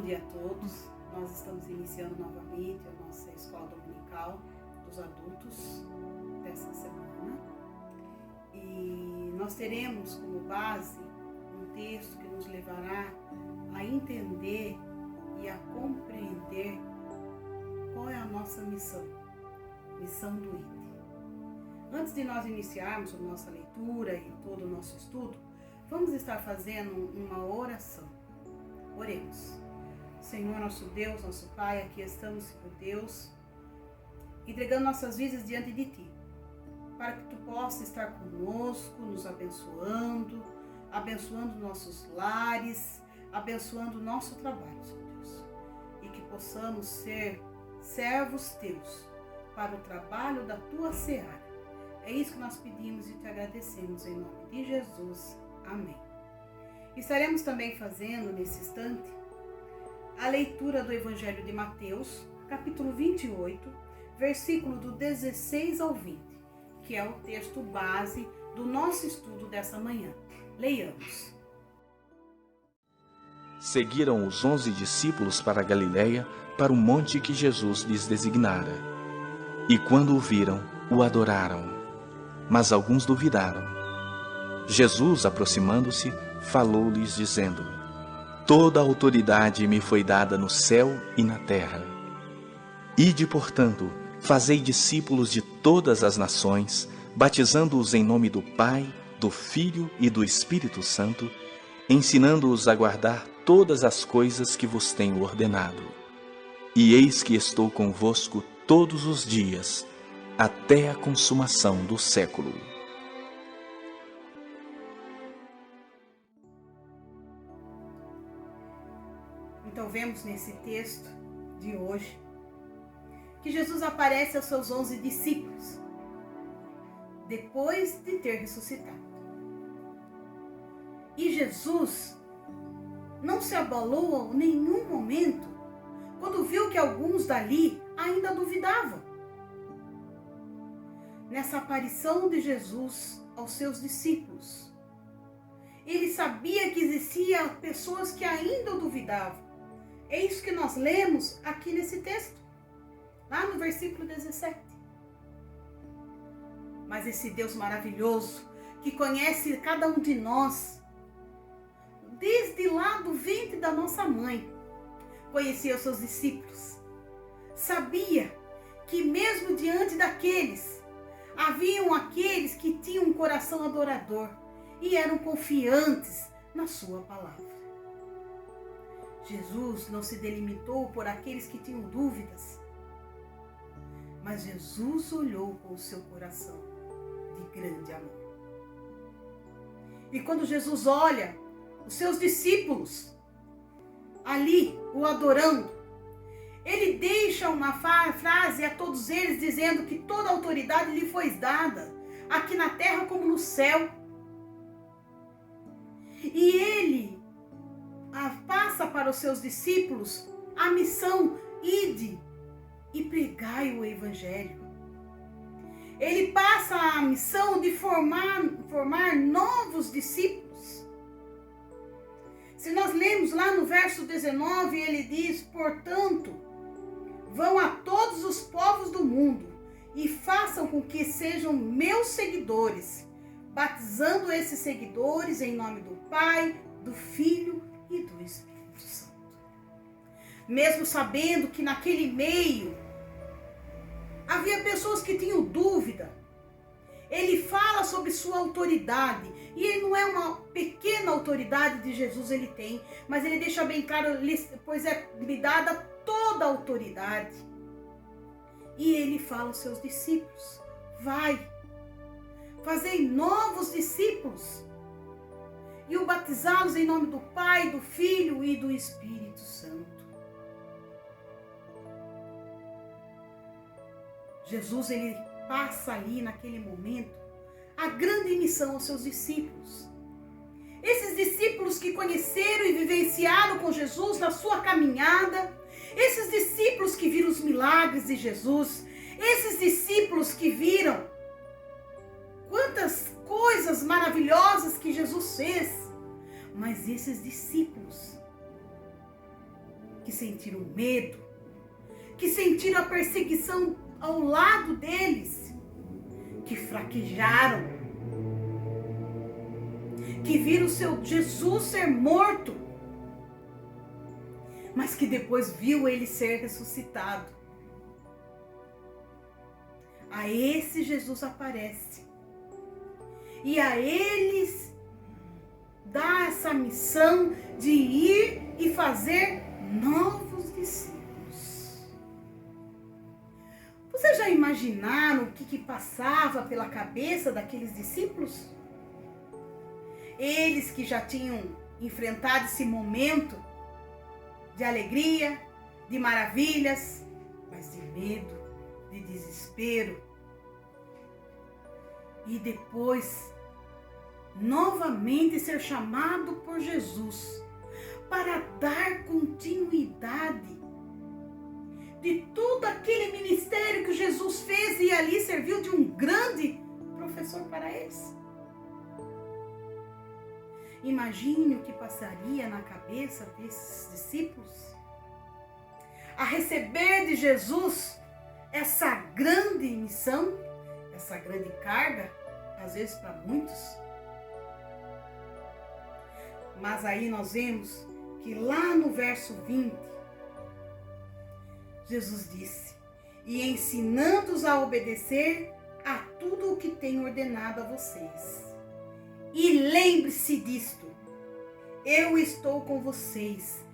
dia a todos. Nós estamos iniciando novamente a nossa escola dominical dos adultos dessa semana. E nós teremos como base um texto que nos levará a entender e a compreender qual é a nossa missão do ID. Antes de nós iniciarmos a nossa leitura e todo o nosso estudo, vamos estar fazendo uma oração. Oremos. Senhor, nosso Deus, nosso Pai, aqui estamos, Senhor Deus, entregando nossas vidas diante de Ti, para que Tu possas estar conosco, nos abençoando, abençoando nossos lares, abençoando o nosso trabalho, Senhor Deus, e que possamos ser servos Teus para o trabalho da Tua seara. É isso que nós pedimos e Te agradecemos em nome de Jesus. Amém. Estaremos também fazendo nesse instante a leitura do Evangelho de Mateus, capítulo 28, versículo do 16 ao 20, que é o texto base do nosso estudo dessa manhã. Leiamos. Seguiram os 11 discípulos para a Galiléia, para o monte que Jesus lhes designara. E quando o viram, o adoraram. Mas alguns duvidaram. Jesus, aproximando-se, falou-lhes, dizendo: Toda a autoridade me foi dada no céu e na terra. Ide, portanto, fazei discípulos de todas as nações, batizando-os em nome do Pai, do Filho e do Espírito Santo, ensinando-os a guardar todas as coisas que vos tenho ordenado. E eis que estou convosco todos os dias, até a consumação do século. Então vemos nesse texto de hoje que Jesus aparece aos seus 11 discípulos, depois de ter ressuscitado. E Jesus não se abalou em nenhum momento quando viu que alguns dali ainda duvidavam. Nessa aparição de Jesus aos seus discípulos, ele sabia que existiam pessoas que ainda duvidavam. É isso que nós lemos aqui nesse texto, lá no versículo 17. Mas esse Deus maravilhoso, que conhece cada um de nós, desde lá do ventre da nossa mãe, conhecia os seus discípulos. Sabia que mesmo diante daqueles, haviam aqueles que tinham um coração adorador e eram confiantes na sua palavra. Jesus não se delimitou por aqueles que tinham dúvidas, mas Jesus olhou com o seu coração de grande amor. E quando Jesus olha os seus discípulos ali o adorando, ele deixa uma frase a todos eles dizendo que toda a autoridade lhe foi dada, aqui na terra como no céu. E ele passa para os seus discípulos a missão: ide e pregai o evangelho. Ele passa a missão de formar novos discípulos. Se nós lemos lá no verso 19, ele diz: portanto, vão a todos os povos do mundo e façam com que sejam meus seguidores, batizando esses seguidores em nome do Pai, do Filho e do Espírito Santo. Mesmo sabendo que naquele meio havia pessoas que tinham dúvida, ele fala sobre sua autoridade. E ele não é uma pequena autoridade de Jesus, ele tem, mas ele deixa bem claro, pois é lhe dada toda a autoridade. E ele fala aos seus discípulos: vai, fazei novos discípulos e o batizá-los em nome do Pai, do Filho e do Espírito Santo. Jesus, ele passa ali naquele momento a grande missão aos seus discípulos. Esses discípulos que conheceram e vivenciaram com Jesus na sua caminhada, esses discípulos que viram os milagres de Jesus, esses discípulos que viram quantas coisas maravilhosas que Jesus fez, mas esses discípulos que sentiram medo, que sentiram a perseguição ao lado deles, que fraquejaram, que viram seu Jesus ser morto, mas que depois viu ele ser ressuscitado. A esse Jesus aparece e a eles dá essa missão de ir e fazer novos discípulos. Vocês já imaginaram o que passava pela cabeça daqueles discípulos? Eles que já tinham enfrentado esse momento de alegria, de maravilhas, mas de medo, de desespero. E depois, novamente ser chamado por Jesus para dar continuidade de todo aquele ministério que Jesus fez e ali serviu de um grande professor para eles. Imagine o que passaria na cabeça desses discípulos a receber de Jesus essa grande missão, essa grande carga, às vezes para muitos. Mas aí nós vemos que lá no verso 20, Jesus disse: e ensinando-os a obedecer a tudo o que tenho ordenado a vocês. E lembre-se disto, eu estou com vocês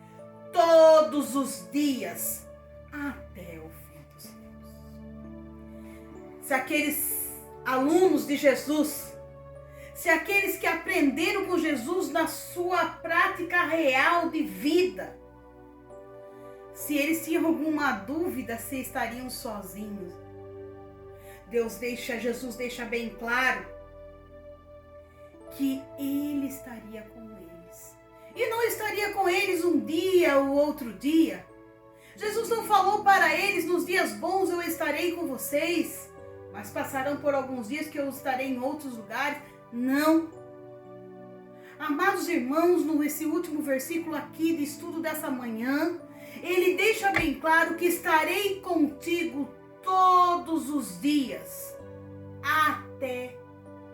todos os dias até o fim dos tempos. Se aqueles alunos de Jesus, se aqueles que aprenderam com Jesus na sua prática real de vida, se eles tinham alguma dúvida se estariam sozinhos, Jesus deixa bem claro que ele estaria com eles. E não estaria com eles um dia ou outro dia. Jesus não falou para eles: nos dias bons eu estarei com vocês, mas passarão por alguns dias que eu estarei em outros lugares. Não. Amados irmãos, nesse último versículo aqui de estudo dessa manhã, ele deixa bem claro que estarei contigo todos os dias, até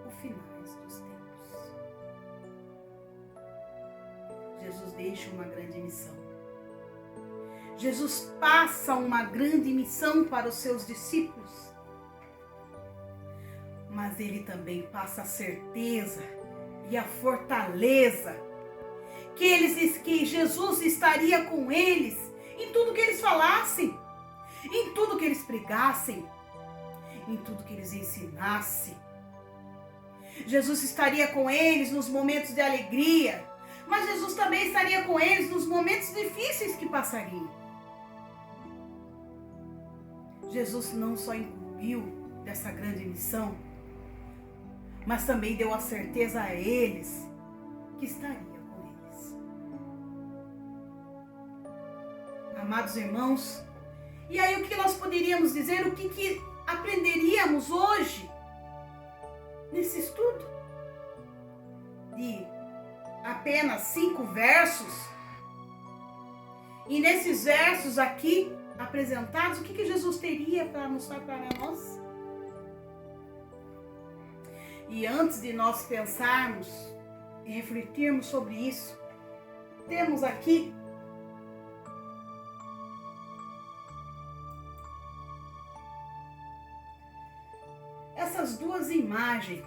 o final dos tempos. Jesus deixa uma grande missão. Jesus passa uma grande missão para os seus discípulos. Mas ele também passa a certeza e a fortaleza que Jesus estaria com eles em tudo que eles falassem, em tudo que eles pregassem, em tudo que eles ensinassem. Jesus estaria com eles nos momentos de alegria, mas Jesus também estaria com eles nos momentos difíceis que passariam. Jesus não só incumbiu dessa grande missão, mas também deu a certeza a eles que estaria com eles. Amados irmãos, e aí o que nós poderíamos dizer, o que aprenderíamos hoje nesse estudo de apenas 5 versos? E nesses versos aqui apresentados, o que Jesus teria para mostrar para nós? E antes de nós pensarmos e refletirmos sobre isso, temos aqui essas duas imagens: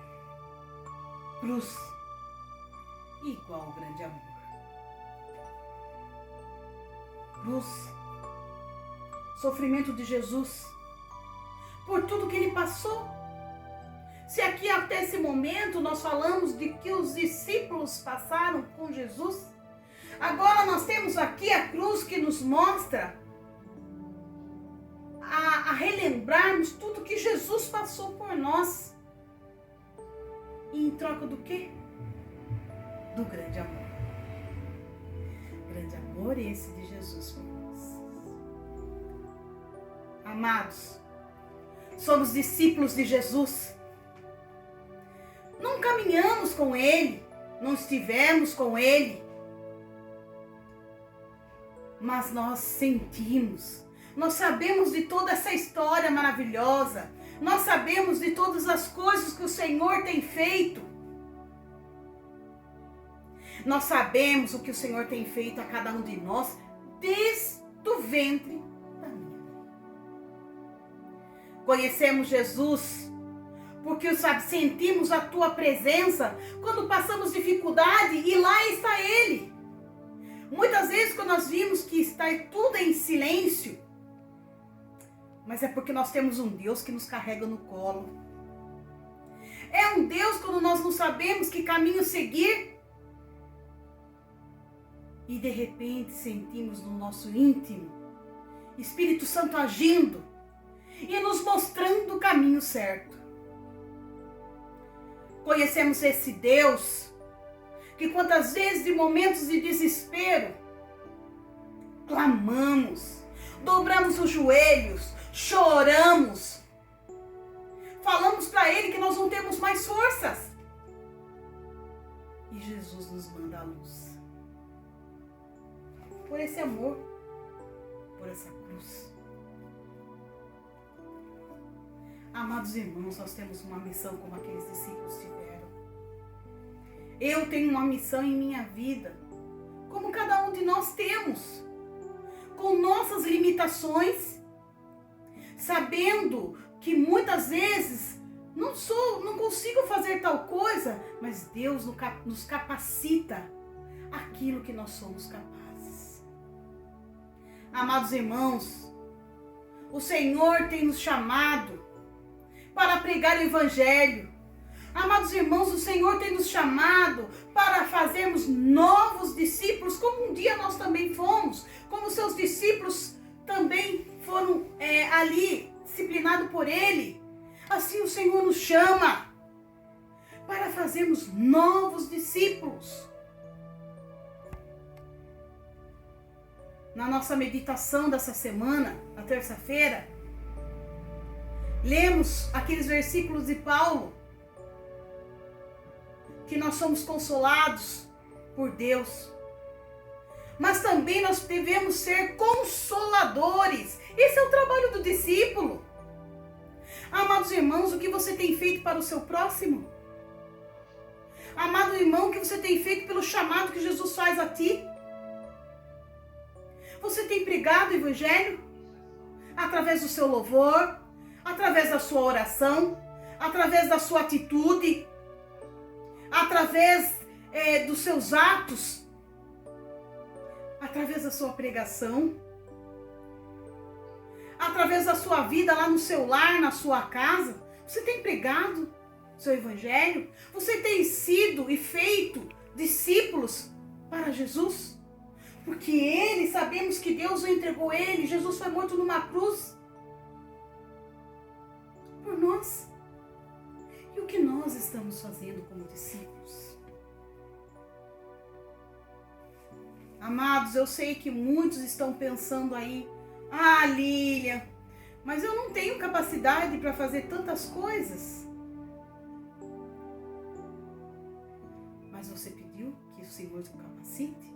cruz igual grande amor. Cruz, sofrimento de Jesus, por tudo que ele passou. Se aqui até esse momento nós falamos de que os discípulos passaram com Jesus, agora nós temos aqui a cruz que nos mostra a relembrarmos tudo que Jesus passou por nós. E em troca do quê? Do grande amor. Grande amor esse de Jesus por nós. Amados, somos discípulos de Jesus. Não caminhamos com Ele, não estivemos com Ele. mas nós sentimos, nós sabemos de toda essa história maravilhosa, nós sabemos de todas as coisas que o Senhor tem feito. Nós sabemos o que o Senhor tem feito a cada um de nós desde o ventre da minha mãe. Conhecemos Jesus porque, sabe, sentimos a tua presença quando passamos dificuldade e lá está Ele. Muitas vezes quando nós vimos que está tudo em silêncio, mas é porque nós temos um Deus que nos carrega no colo. É um Deus quando nós não sabemos que caminho seguir e de repente sentimos no nosso íntimo Espírito Santo agindo e nos mostrando o caminho certo. Conhecemos esse Deus que quantas vezes em momentos de desespero clamamos, dobramos os joelhos, choramos, falamos para Ele que nós não temos mais forças. E Jesus nos manda a luz. Por esse amor, por essa cruz. Amados irmãos, nós temos uma missão como aqueles discípulos tiveram. Eu tenho uma missão em minha vida, como cada um de nós temos, com nossas limitações, sabendo que muitas vezes não consigo fazer tal coisa, mas Deus nos capacita aquilo que nós somos capazes. Amados irmãos, o Senhor tem nos chamado para pregar o Evangelho. Amados irmãos, o Senhor tem nos chamado para fazermos novos discípulos, como um dia nós também fomos, como seus discípulos também foram ali, disciplinados por Ele. Assim o Senhor nos chama para fazermos novos discípulos. Na nossa meditação dessa semana, na terça-feira, lemos aqueles versículos de Paulo, que nós somos consolados por Deus, mas também nós devemos ser consoladores. Esse é o trabalho do discípulo. Amados irmãos, o que você tem feito para o seu próximo? Amado irmão, o que você tem feito pelo chamado que Jesus faz a ti? Você tem pregado o Evangelho? Através do seu louvor, através da sua oração, através da sua atitude, através dos seus atos, através da sua pregação, através da sua vida lá no seu lar, na sua casa. Você tem pregado o seu Evangelho? Você tem sido e feito discípulos para Jesus? Porque Ele, sabemos que Deus o entregou Ele, Jesus foi morto numa cruz por nós. E o que nós estamos fazendo como discípulos? Amados, eu sei que muitos estão pensando aí, Lília, mas eu não tenho capacidade para fazer tantas coisas. Mas você pediu que o Senhor te capacite?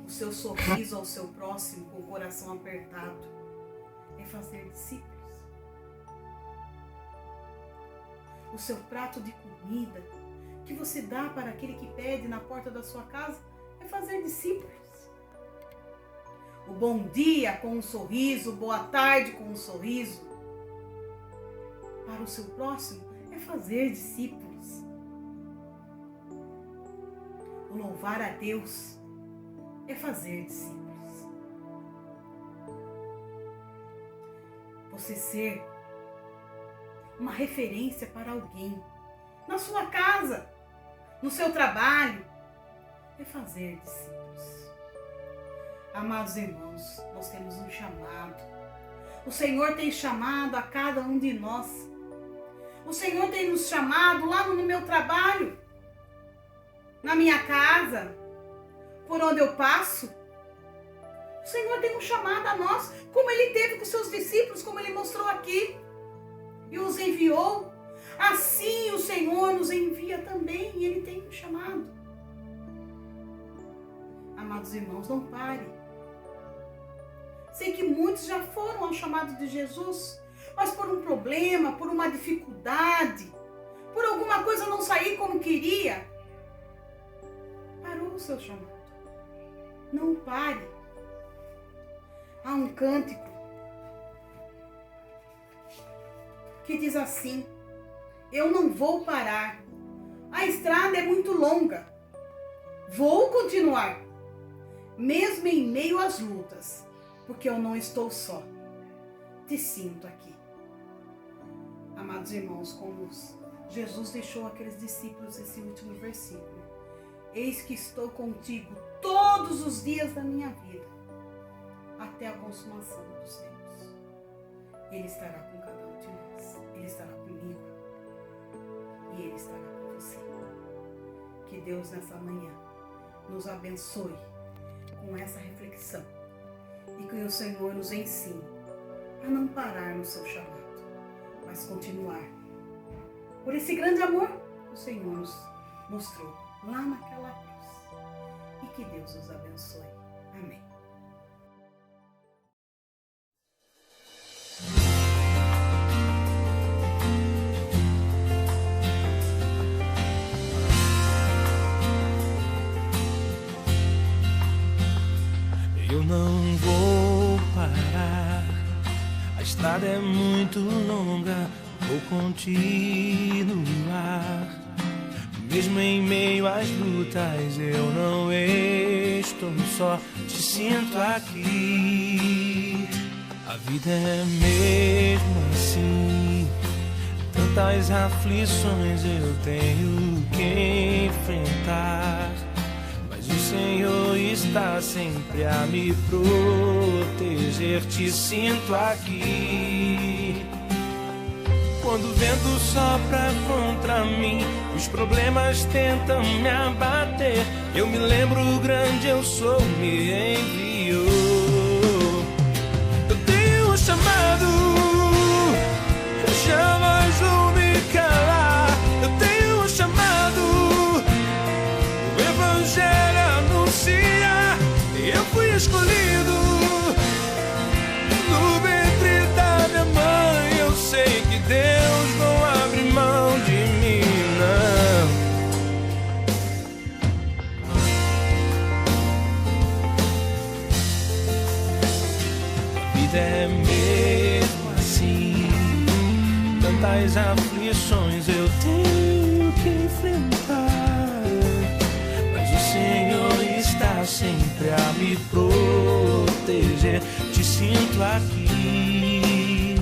O seu sorriso ao seu próximo com o coração apertado é fazer discípulos. O seu prato de comida que você dá para aquele que pede na porta da sua casa é fazer discípulos. O bom dia com um sorriso, boa tarde com um sorriso para o seu próximo é fazer discípulos. O louvar a Deus é fazer discípulos. Você ser uma referência para alguém na sua casa, no seu trabalho, é fazer discípulos. Amados irmãos, nós temos um chamado. O Senhor tem chamado a cada um de nós. O Senhor tem nos chamado lá no meu trabalho, na minha casa, por onde eu passo. O Senhor tem um chamado a nós, como Ele teve com seus discípulos, como Ele mostrou aqui, e os enviou. Assim o Senhor nos envia também, e Ele tem um chamado. Amados irmãos, não pare Sei que muitos já foram ao chamado de Jesus, mas por um problema, por uma dificuldade, por alguma coisa não sair como queria, parou o seu chamado. Não pare. Há um cântico que diz assim: eu não vou parar, a estrada é muito longa, vou continuar, mesmo em meio às lutas, porque eu não estou só, te sinto aqui. Amados irmãos, como Jesus deixou aqueles discípulos esse último versículo: eis que estou contigo todos os dias da minha vida, até a consumação dos tempos. Ele estará com cada um de nós, Ele estará comigo e Ele estará com você. Que Deus nessa manhã nos abençoe com essa reflexão e que o Senhor nos ensine a não parar no seu chamado, mas continuar por esse grande amor que o Senhor nos mostrou lá naquela cruz. E que Deus os abençoe. Amém. Eu não vou parar, a estrada é muito longa, vou continuar. Mesmo em meio às lutas, eu não estou só, te sinto aqui. A vida é mesmo assim, tantas aflições eu tenho que enfrentar. Mas o Senhor está sempre a me proteger, te sinto aqui. Quando o vento sopra contra mim, os problemas tentam me abater, eu me lembro o grande eu sou, me enviou. Eu tenho um chamado, eu jamais vou me calar. Eu tenho um chamado, o Evangelho anuncia, eu fui escolhido no ventre da minha mãe. Eu sei que Deus não abre mão de mim, não. A vida é mesmo assim, tantas aflições eu tenho que enfrentar. Mas o Senhor está sempre a me proteger, te sinto aqui.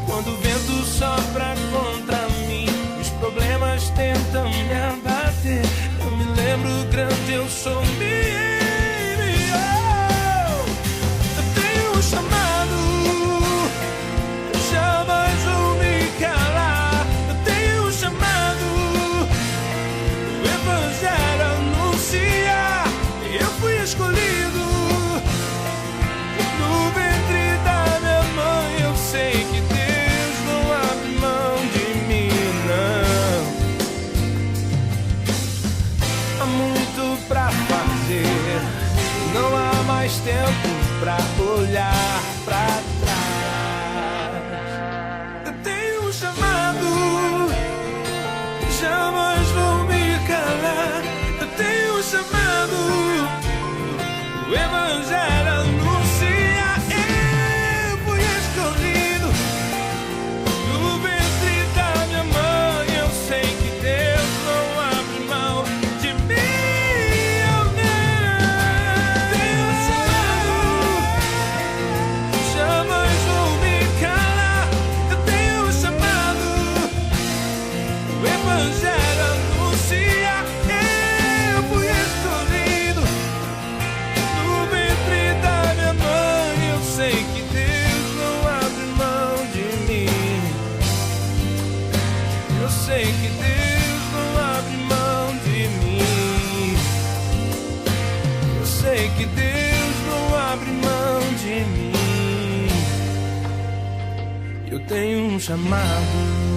Quando o vento sopra contra mim, os problemas tentam me abater, eu me lembro grande eu sou, me enviou. Eu tenho um chamado, eu jamais vou me calar. Eu tenho um chamado, o Evangelho anuncia, eu fui escolhido no ventre da minha mãe. Eu sei que Deus não abre mão de mim, não. Há muito pra fazer, não há mais tempo pra olhar pra trás. Eu tenho um chamado, jamais vou me calar. Eu tenho um chamado, o Evangelho anuncia, eu fui escolhido no ventre da minha mãe. Eu sei que Deus não abre mão de mim, eu não. Tenho um chamado, jamais vou me calar. Eu tenho um chamado, o Evangelho anuncia, eu fui escolhido no ventre da minha mãe. Eu sei que Deus não abre mão de mim. Eu sei que Deus não abre mão de mim. Eu sei que Deus não abre mão de mim. Eu tenho um chamado.